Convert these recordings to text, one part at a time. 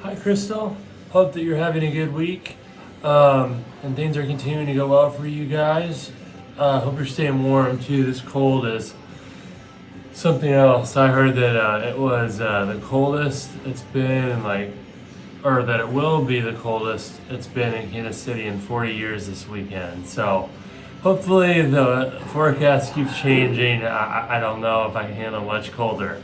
Hi, Krystal. Hope that you're having a good week and things are continuing to go well for you guys. Hope you're staying warm too. This cold is something else. I heard that it was the coldest it's been or that it will be the coldest it's been in Kansas City in 40 years this weekend. So hopefully the forecast keeps changing. I don't know if I can handle much colder.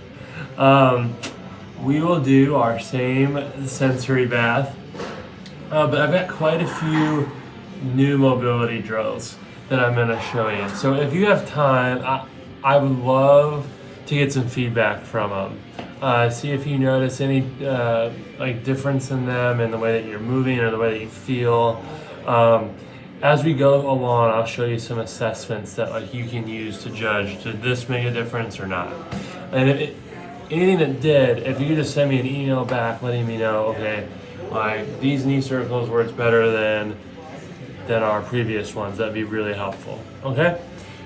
We will do our same sensory bath, but I've got quite a few new mobility drills that I'm going to show you. So if you have time, I would love to get some feedback from them. See if you notice any difference in them in the way that you're moving or the way that you feel. As we go along, I'll show you some assessments that you can use to judge, did this make a difference or not? And anything that did, if you could just send me an email back letting me know, okay, these knee circles worked better than our previous ones, that'd be really helpful. Okay?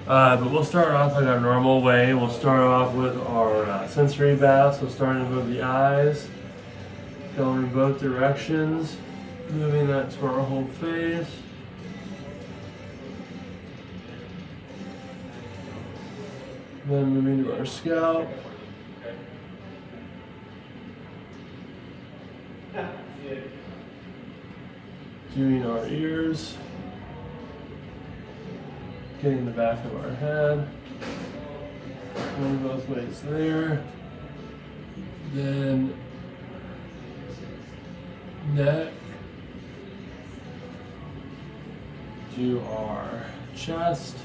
But we'll start off like our normal way. We'll start off with our sensory bath. So starting above the eyes, going in both directions, moving that to our whole face. Then moving to our scalp. Doing our ears, getting the back of our head, going both ways there, then neck, do our chest,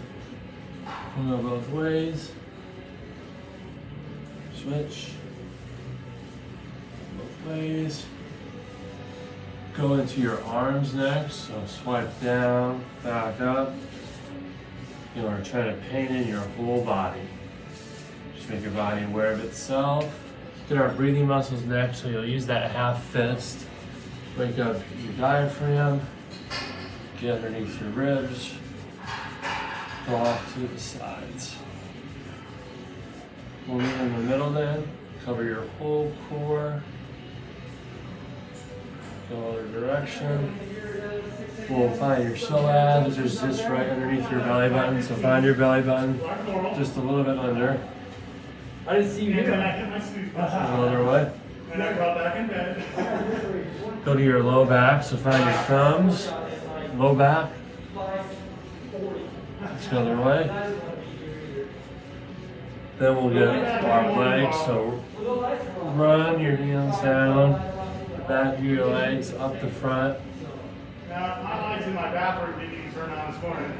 we'll go both ways, switch, both ways. Go into your arms next, so swipe down, back up. You are trying to paint in your whole body. Just make your body aware of itself. Get our breathing muscles next, so you'll use that half fist. Wake up your diaphragm, get underneath your ribs, go off to the sides. We'll move in the middle then, cover your whole core. Go other direction. We'll find your psoas, which is just right underneath your belly button. So find your belly button just a little bit under. I didn't see you here. Another way. Go to your low back. So find your thumbs, low back. Let's go the other way. Then we'll get our legs. So run your hands down. Back of your legs up the front. Now, my lights in my bathroom didn't even turn on this morning.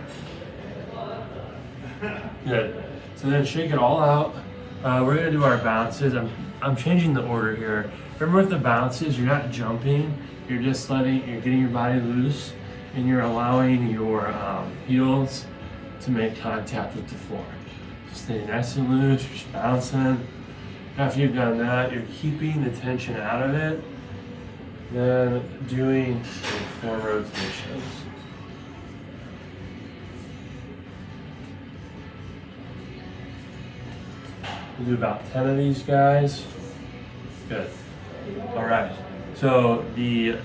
Good. So then shake it all out. We're gonna do our bounces. I'm changing the order here. Remember with the bounces, you're not jumping. You're just you're getting your body loose, and you're allowing your heels to make contact with the floor. Just stay nice and loose. You're just bouncing. After you've done that, you're keeping the tension out of it. Then doing 4 rotations. We'll do about 10 of these guys. Good. All right. So the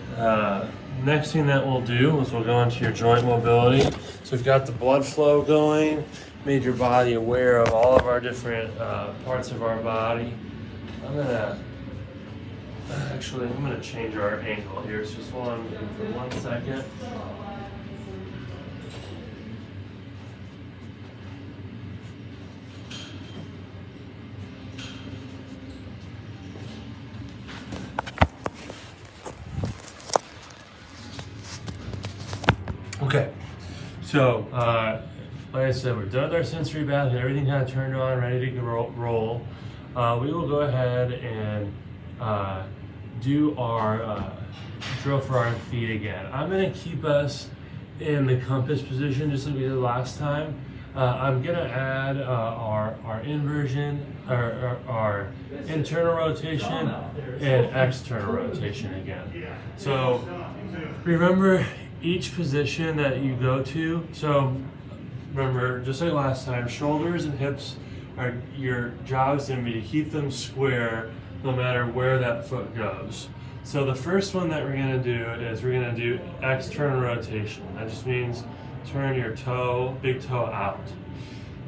next thing that we'll do is we'll go into your joint mobility. So we've got the blood flow going, made your body aware of all of our different parts of our body. I'm gonna change our angle here. So just hold on for 1 second. Okay, so like I said, we're done with our sensory bath and everything kind of turned on, ready to roll. We will go ahead and do our drill for our feet again. I'm going to keep us in the compass position just like we did last time. I'm going to add our inversion, our internal rotation and external rotation again. So remember each position that you go to. So remember, just like last time, shoulders and hips your job is going to be to keep them square no matter where that foot goes. So the first one that we're gonna do is we're gonna do external rotation. That just means turn your toe, big toe out.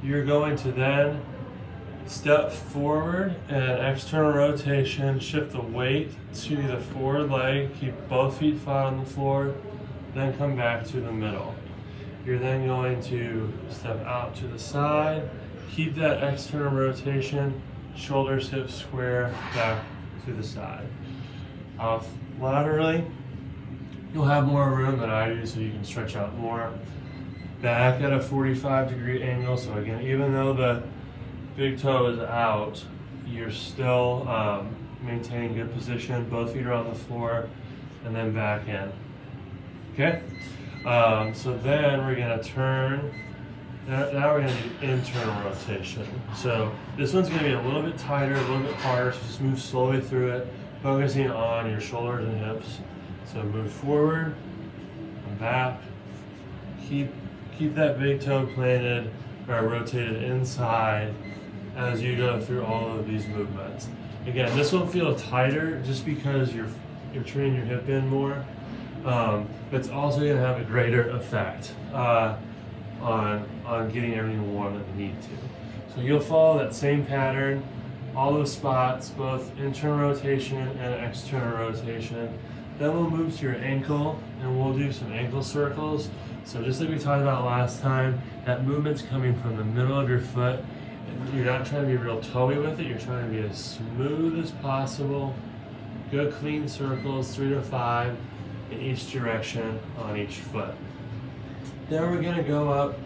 You're going to then step forward and external rotation, shift the weight to the forward leg, keep both feet flat on the floor, then come back to the middle. You're then going to step out to the side, keep that external rotation, shoulders, hips square, back to the side. Off laterally, you'll have more room than I do, so you can stretch out more. Back at a 45-degree angle, so again, even though the big toe is out, you're still maintaining good position. Both feet are on the floor, and then back in. Okay? So then we're gonna turn. Now we're gonna do internal rotation. So this one's gonna be a little bit tighter, a little bit harder, so just move slowly through it, focusing on your shoulders and hips. So move forward and back. Keep that big toe planted or rotated inside as you go through all of these movements. Again, this will feel tighter just because you're turning your hip in more, but it's also going to have a greater effect on getting everything warm that you need to. So you'll follow that same pattern, all those spots, both internal rotation and external rotation. Then we'll move to your ankle and we'll do some ankle circles. So just like we talked about last time, that movement's coming from the middle of your foot. You're not trying to be real toey with it, you're trying to be as smooth as possible. Good clean circles, 3 to 5 in each direction on each foot. Then we're gonna go up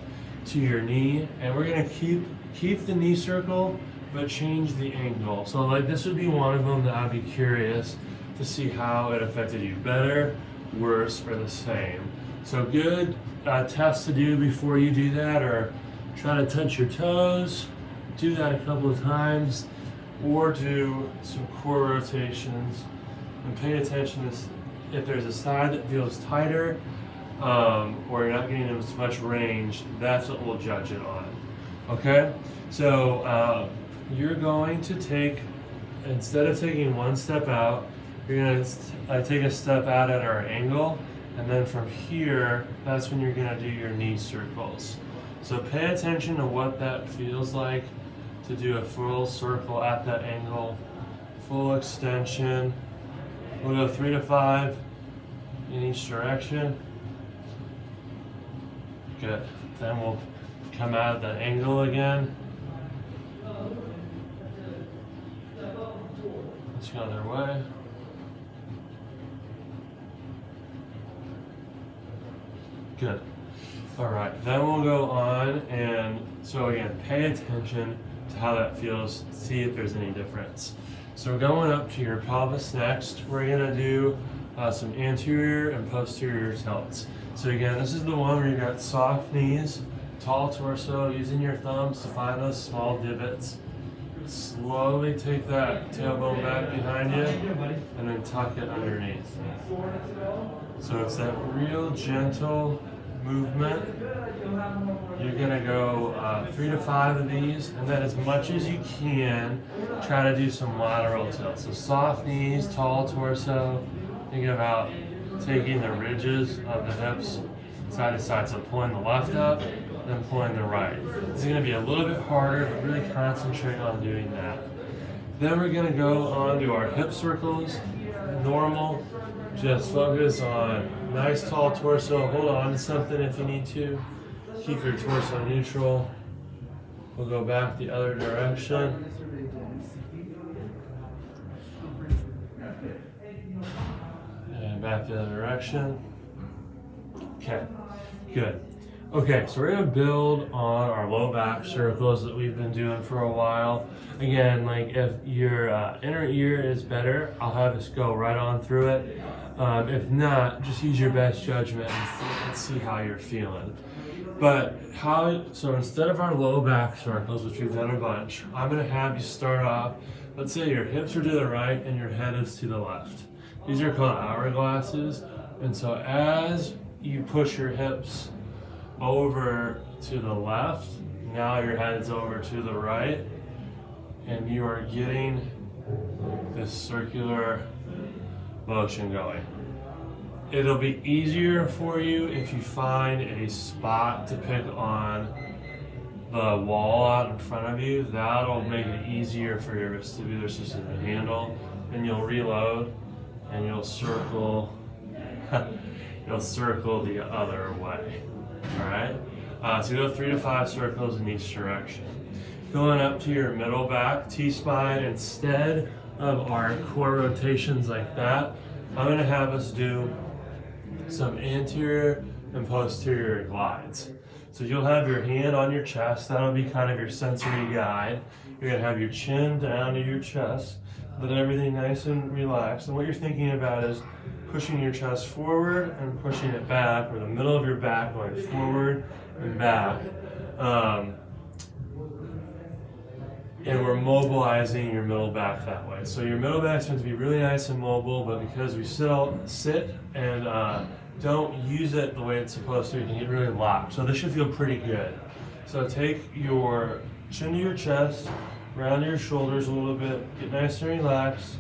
to your knee and we're gonna keep the knee circle, but change the angle. So like this would be one of them that I'd be curious to see how it affected you. Better, worse, or the same. So good test to do before you do that, or try to touch your toes, do that a couple of times, or do some core rotations and pay attention to if there's a side that feels tighter or you're not getting as much range. That's what we'll judge it on. Okay, so you're going to take, instead of taking one step out, you're going to take a step out at our angle, and then from here, that's when you're going to do your knee circles. So pay attention to what that feels like to do a full circle at that angle, full extension. We'll go 3 to 5 in each direction. Good. Then we'll come out at that angle again. Let's go the other way. Good. All right, then we'll go on, and so again, pay attention to how that feels, see if there's any difference. So going up to your pelvis next, we're gonna do some anterior and posterior tilts. So again, this is the one where you got soft knees, tall torso, using your thumbs to find those small divots. Slowly take that tailbone back behind you, and then tuck it underneath. So it's that real gentle movement. You're gonna go 3 to 5 of these, and then as much as you can, try to do some lateral tilts. So soft knees, tall torso. Think about taking the ridges of the hips side to side. So pulling the left up, then pulling the right. It's gonna be a little bit harder, but really concentrate on doing that. Then we're gonna go on to our hip circles. Normal, just focus on nice tall torso. Hold on to something if you need to. Keep your torso neutral. We'll go back the other direction. And back the other direction. Okay, good. Okay, so we're gonna build on our low back circles that we've been doing for a while. Again, like if your inner ear is better, I'll have us go right on through it. If not, just use your best judgment and see how you're feeling. But so instead of our low back circles, which we've done a bunch, I'm gonna have you start off, let's say your hips are to the right and your head is to the left. These are called hourglasses. And so as you push your hips over to the left, now your head is over to the right, and you are getting this circular motion going. It'll be easier for you if you find a spot to pick on the wall out in front of you. That'll make it easier for your vestibular system to handle. Then you'll reload and you'll circle you'll circle the other way. All right, so go 3 to 5 circles in each direction. Going up to your middle back, T-spine, instead of our core rotations like that, I'm gonna have us do some anterior and posterior glides. So you'll have your hand on your chest, that'll be kind of your sensory guide. You're gonna have your chin down to your chest, let everything nice and relaxed. And what you're thinking about is pushing your chest forward and pushing it back, or the middle of your back going forward and back. And we're mobilizing your middle back that way. So your middle back's going to be really nice and mobile, but because we sit and don't use it the way it's supposed to, you can get really locked. So this should feel pretty good. So take your chin to your chest, round your shoulders a little bit, get nice and relaxed.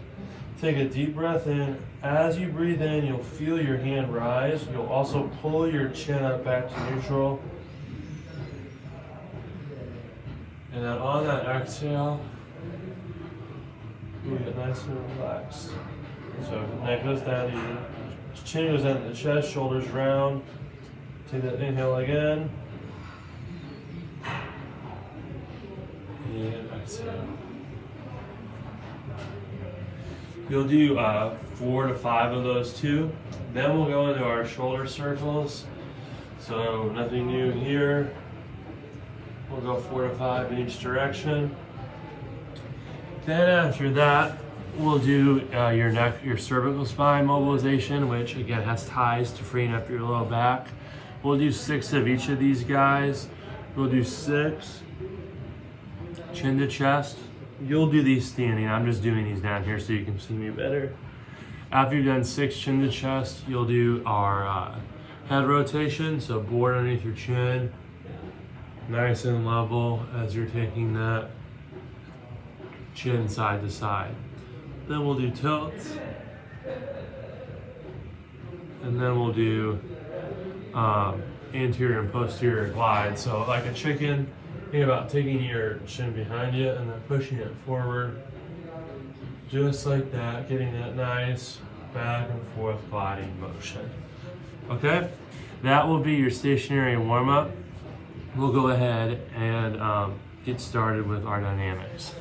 Take a deep breath in. As you breathe in, you'll feel your hand rise. You'll also pull your chin up back to neutral. And then on that exhale, you get nice and relaxed. So neck goes down, your chin goes down to the chest, shoulders round. Take that inhale again. And exhale. You'll do 4 to 5 of those too. Then we'll go into our shoulder circles. So nothing new here. We'll go 4 to 5 in each direction. Then after that, we'll do your cervical spine mobilization, which again has ties to freeing up your low back. We'll do 6 of each of these guys. We'll do 6, chin to chest. You'll do these standing. I'm just doing these down here so you can see me better. After you've done 6 chin to chest, you'll do our head rotation. So board underneath your chin, nice and level as you're taking that chin side to side. Then we'll do tilts. And then we'll do anterior and posterior glides. So like a chicken, think about taking your chin behind you and then pushing it forward. Just like that, getting that nice back and forth gliding motion. Okay? That will be your stationary warm-up. We'll go ahead and get started with our dynamics.